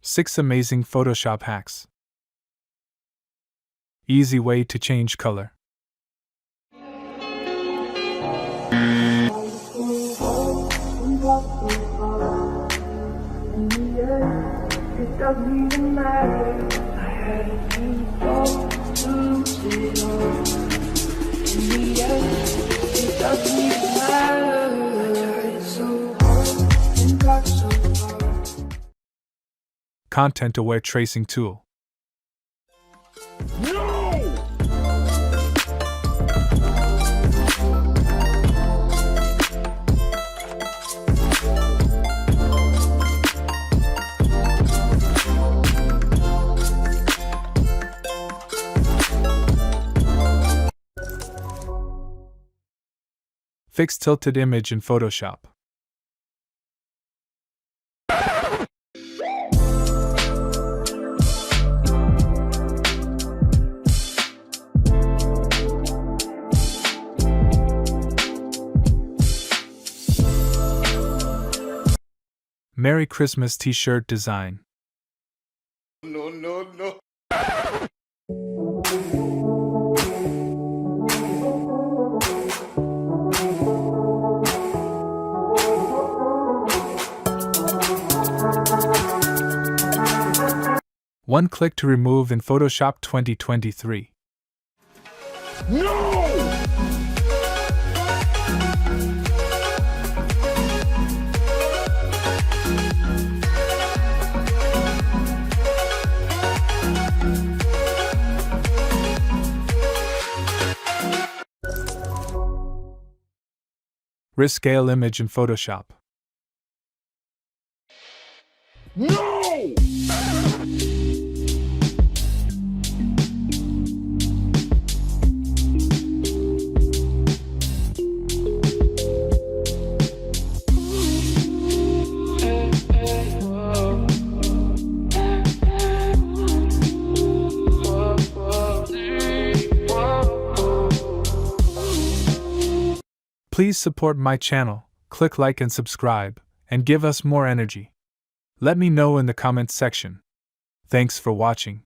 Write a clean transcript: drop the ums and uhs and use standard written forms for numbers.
6 amazing Photoshop hacks. Easy way to change color. It doesn't even matter. I had to fall to lose it all. In the end, it doesn't even matter. I tried so hard and got so far. Content-aware tracing tool. Fix tilted image in Photoshop. Merry Christmas t-shirt design. No. One click to remove in Photoshop 2023. Rescale image in Photoshop. Please support my channel, click like and subscribe, and give us more energy. Let me know in the comments section. Thanks for watching.